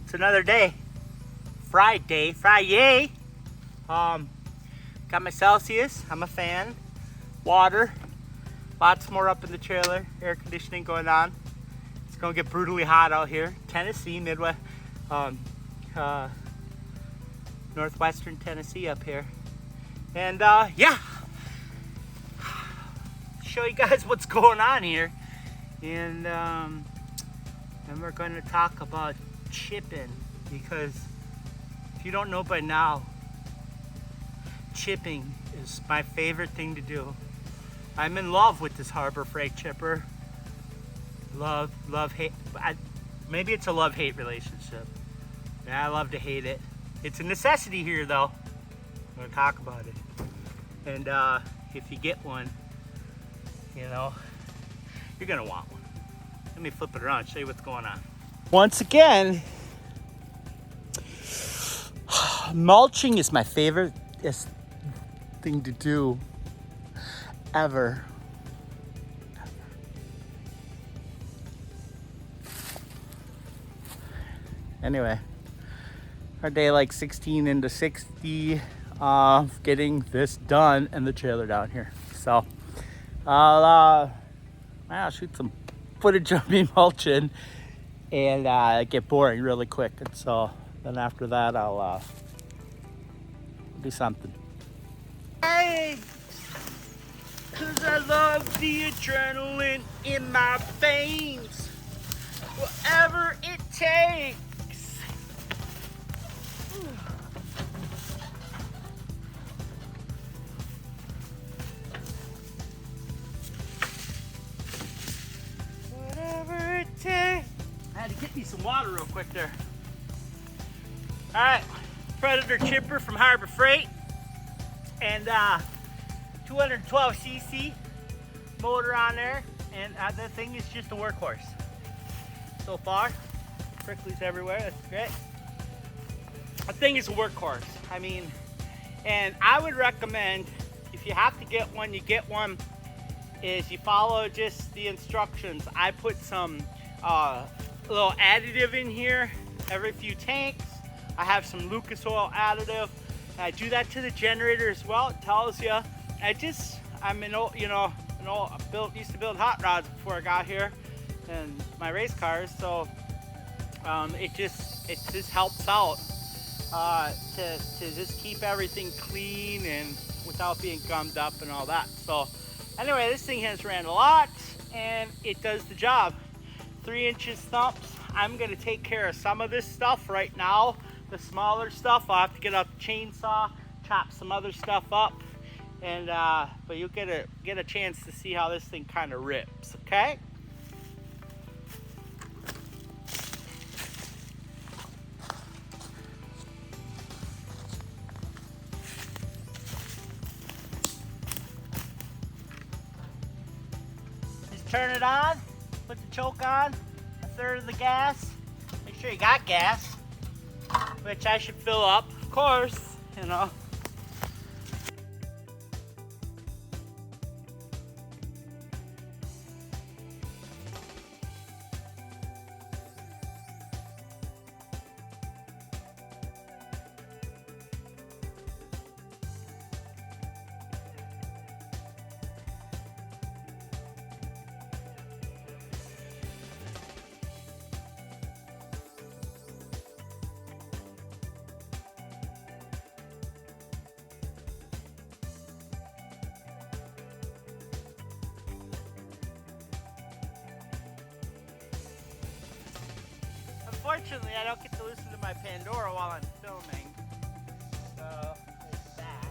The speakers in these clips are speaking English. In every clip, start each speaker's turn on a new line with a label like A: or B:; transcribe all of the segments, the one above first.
A: It's another day. Friday. Got my Celsius. I'm a fan. Water. Lots more up in the trailer. Air conditioning going on. It's gonna get brutally hot out here. Tennessee, Midwest, northwestern Tennessee up here. And yeah, show you guys what's going on here. And then we're going to talk about chipping, because if you don't know by now, chipping is my favorite thing to do. I'm in love with this Harbor Freight chipper. Love, hate. Maybe it's a love-hate relationship. Yeah, I love to hate it. It's a necessity here, though. I'm gonna talk about it. And if you get one, you know, you're gonna want one. Let me flip it around and show you what's going on. Once again, mulching is my favorite thing to do ever. Anyway, our day like 16 into 60 of getting this done and the trailer down here. So I'll shoot some footage of me mulching and get boring really quick. And so then after that, I'll do something. Hey, 'cause I love the adrenaline in my veins. Whatever it takes. I had to get me some water real quick there. All right, Predator chipper from Harbor Freight, and 212cc motor on there, and the thing is just a workhorse. So far, pricklies everywhere. That's great. The thing is a workhorse. I mean, and I would recommend, if you have to get one, you get one. Is you follow just the instructions. I put some little additive in here every few tanks. I have some Lucas oil additive. I do that to the generator as well. It tells you. I'm an old, used to build hot rods before I got here, and my race cars. So it just helps out to just keep everything clean and without being gummed up and all that. So anyway, this thing has ran a lot and it does the job. 3 inches thumps. I'm gonna take care of some of this stuff right now. The smaller stuff, I'll have to get out the chainsaw, chop some other stuff up, and but you'll get a chance to see how this thing kind of rips. Okay. Just turn it on. Put the choke on, 1/3 of the gas. Make sure you got gas, which I should fill up, of course, you know. Unfortunately, I don't get to listen to my Pandora while I'm filming, so there's that.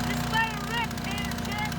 A: Just let it rip, Peterson!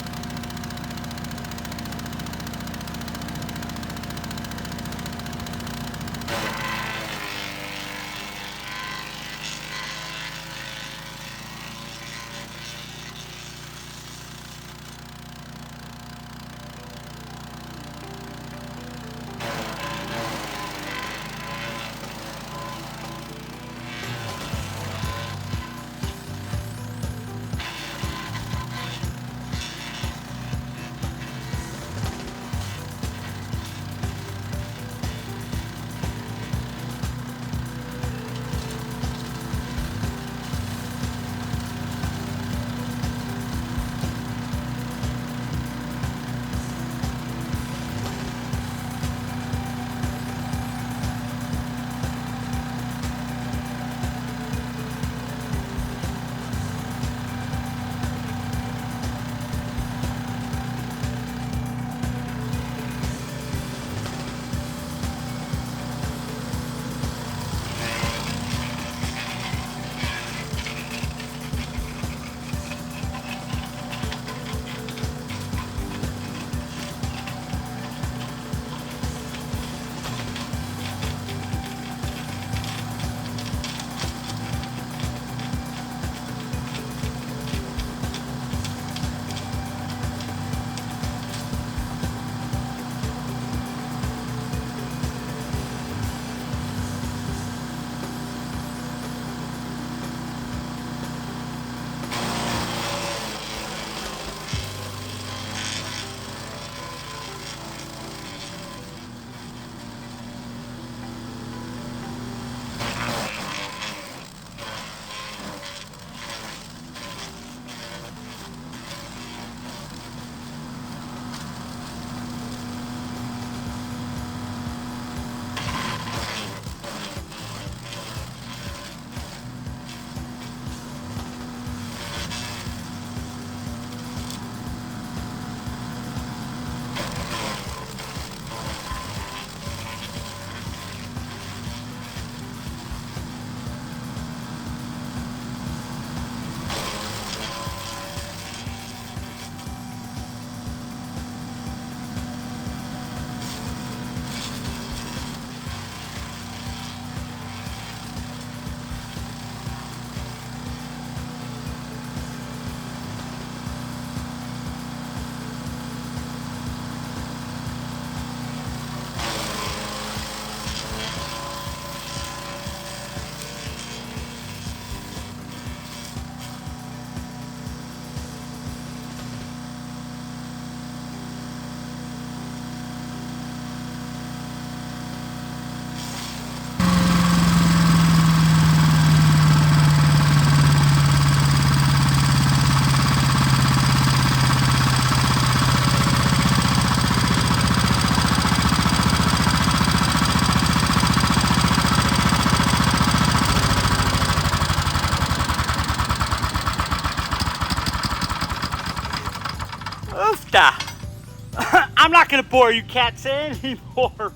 A: gonna bore you cats anymore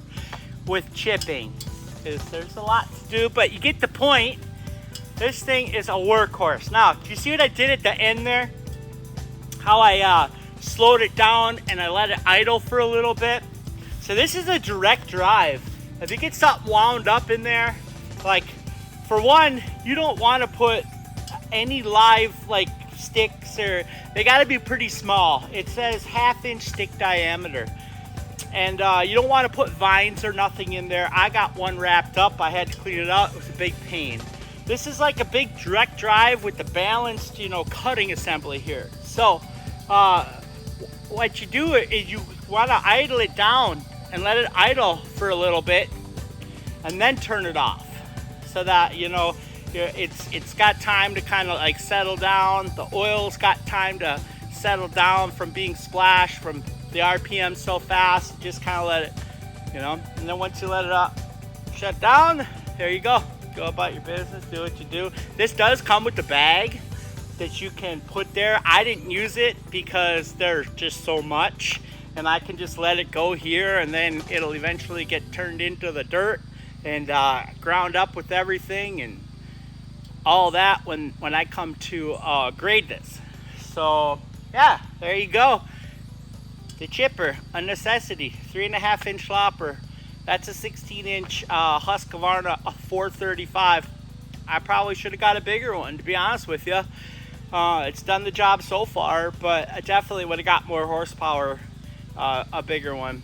A: with chipping, because there's a lot to do, but you get the point. This thing is a workhorse. Now, do you see what I did at the end there? How I slowed it down and I let it idle for a little bit. So this is a direct drive. If you get something wound up in there, like, for one, you don't want to put any live like sticks, or they got to be pretty small. It says 1/2-inch stick diameter, and you don't want to put vines or nothing in there. I got one wrapped up. I had to clean it out. It was a big pain. This is like a big direct drive with the balanced, you know, cutting assembly here. So what you do is you want to idle it down and let it idle for a little bit, and then turn it off, so that, you know, it's got time to kind of like settle down. The oil's got time to settle down from being splashed from the RPM so fast. Just kind of let it, you know, and then once you let it up, shut down, there you go. Go about your business, do what you do. This does come with the bag that you can put there. I didn't use it because there's just so much, and I can just let it go here, and then it'll eventually get turned into the dirt and ground up with everything and all that when I come to grade this. So yeah, there you go. The chipper, a necessity. 3.5-inch lopper. That's a 16-inch Husqvarna 435. I probably should have got a bigger one, to be honest with you. It's done the job so far, but I definitely would have got more horsepower, a bigger one.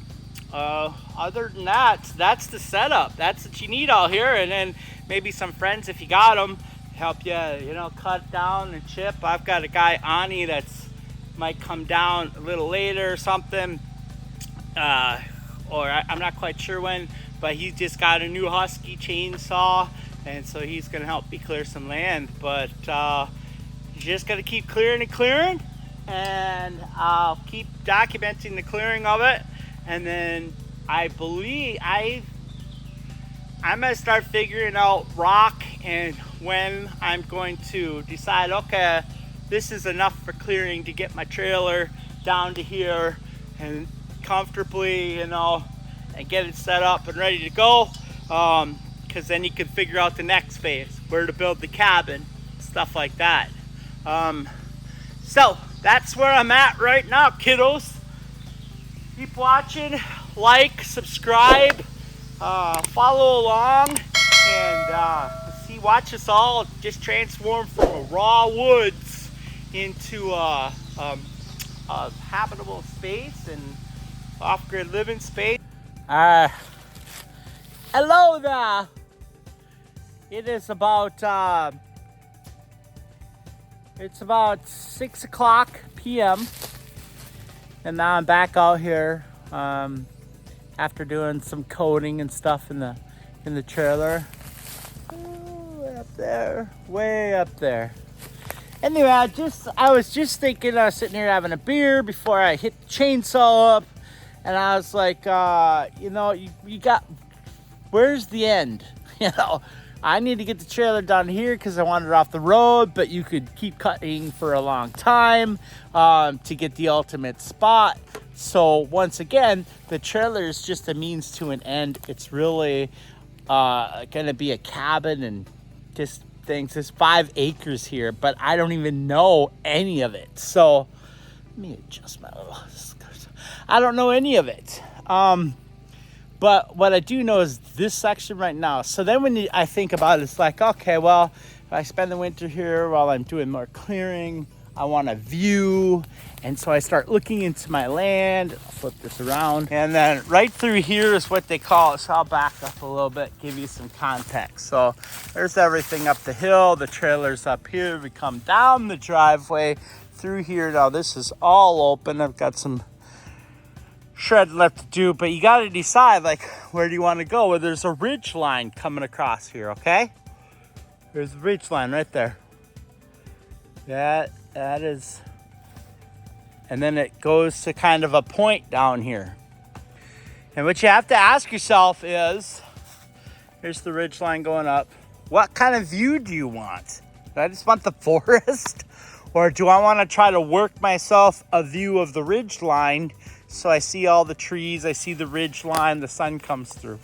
A: Other than that, that's the setup. That's what you need out here, and then maybe some friends, if you got them, help you, you know, cut down and chip. I've got a guy, Ani, that's might come down a little later or something, or I'm not quite sure when, but he just got a new Husky chainsaw, and so he's gonna help me clear some land. But you just gotta keep clearing and clearing, and I'll keep documenting the clearing of it. And then I believe I'm gonna start figuring out rock and when I'm going to decide, okay, this is enough for clearing to get my trailer down to here and comfortably, you know, and get it set up and ready to go, because then you can figure out the next phase, where to build the cabin, stuff like that. So that's where I'm at right now, kiddos. Keep watching, like, subscribe, follow along, and watch us all just transform from a raw woods into a habitable space and off-grid living space. Hello there. It is about 6 o'clock p.m. and now I'm back out here after doing some coating and stuff in the trailer. There, way up there. Anyway, I was just thinking, I was sitting here having a beer before I hit the chainsaw up, and I was like, you know, you got, where's the end? You know, I need to get the trailer down here because I want it off the road, but you could keep cutting for a long time to get the ultimate spot. So once again, the trailer is just a means to an end. It's really gonna be a cabin and just things. There's 5 acres here, but I don't even know any of it. So let me adjust my little, I don't know any of it. But what I do know is this section right now. So then when I think about it, it's like, okay, well, if I spend the winter here while I'm doing more clearing, I want a view. And so I start looking into my land. I'll flip this around. And then right through here is what they call it. So I'll back up a little bit, give you some context. So there's everything up the hill. The trailer's up here. We come down the driveway through here. Now this is all open. I've got some shred left to do, but you got to decide, like, where do you want to go? Well, there's a ridge line coming across here, okay? There's a ridge line right there. That is, and then it goes to kind of a point down here. And what you have to ask yourself is, here's the ridge line going up. What kind of view do you want? Do I just want the forest? Or do I want to try to work myself a view of the ridge line so I see all the trees, I see the ridge line, the sun comes through.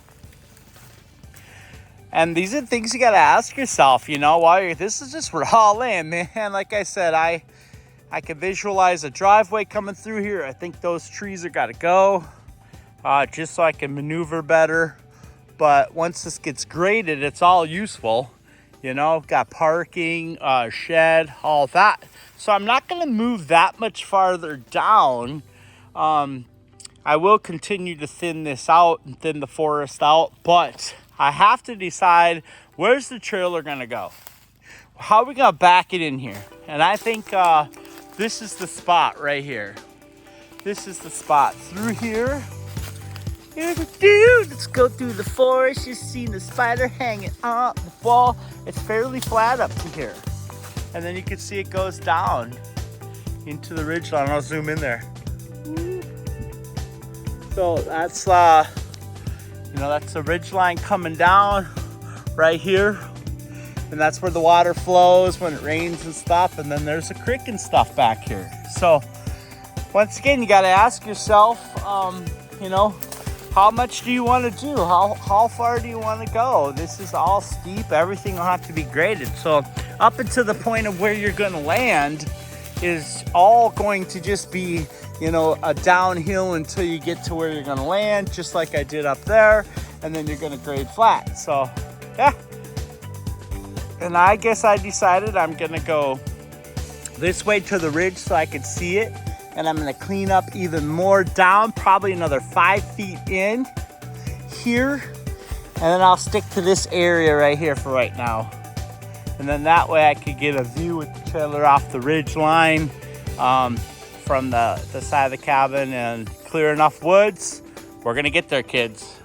A: And these are things you gotta ask yourself, you know, while this is just raw land, man. Like I said, I can visualize a driveway coming through here. I think those trees are gotta go, just so I can maneuver better. But once this gets graded, it's all useful. You know, got parking, shed, all that. So I'm not gonna move that much farther down. I will continue to thin this out and thin the forest out, but I have to decide, where's the trailer gonna go? How are we gonna back it in here? And I think this is the spot right here. This is the spot through here. Let's go through the forest. You've seen the spider hanging on the wall. It's fairly flat up to here. And then you can see it goes down into the ridgeline. I'll zoom in there. So that's, you know, that's the ridgeline coming down right here. And that's where the water flows when it rains and stuff. And then there's a creek and stuff back here. So once again, you got to ask yourself, you know, how much do you want to do? How far do you want to go? This is all steep. Everything will have to be graded. So up until the point of where you're going to land is all going to just be, you know, a downhill until you get to where you're going to land, just like I did up there. And then you're going to grade flat. So, yeah. And I guess I decided I'm going to go this way to the ridge so I could see it. And I'm gonna clean up even more down, probably another 5 feet in here. And then I'll stick to this area right here for right now. And then that way I could get a view with the trailer off the ridge line from the side of the cabin and clear enough woods. We're gonna get there, kids.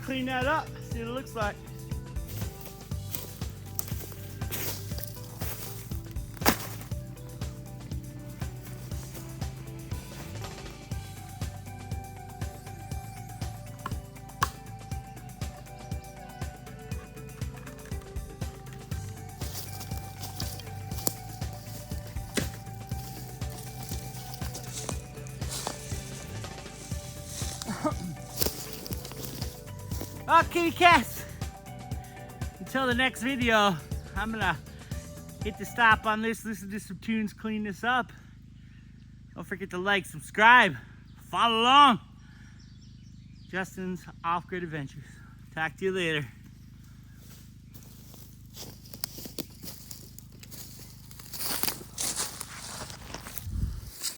A: Clean that up, see what it looks like. Oh, kitty cats. Until the next video, I'm gonna hit the stop on this, listen to some tunes, clean this up. Don't forget to like, subscribe, follow along. Justin's Off-Grid Adventures. Talk to you later.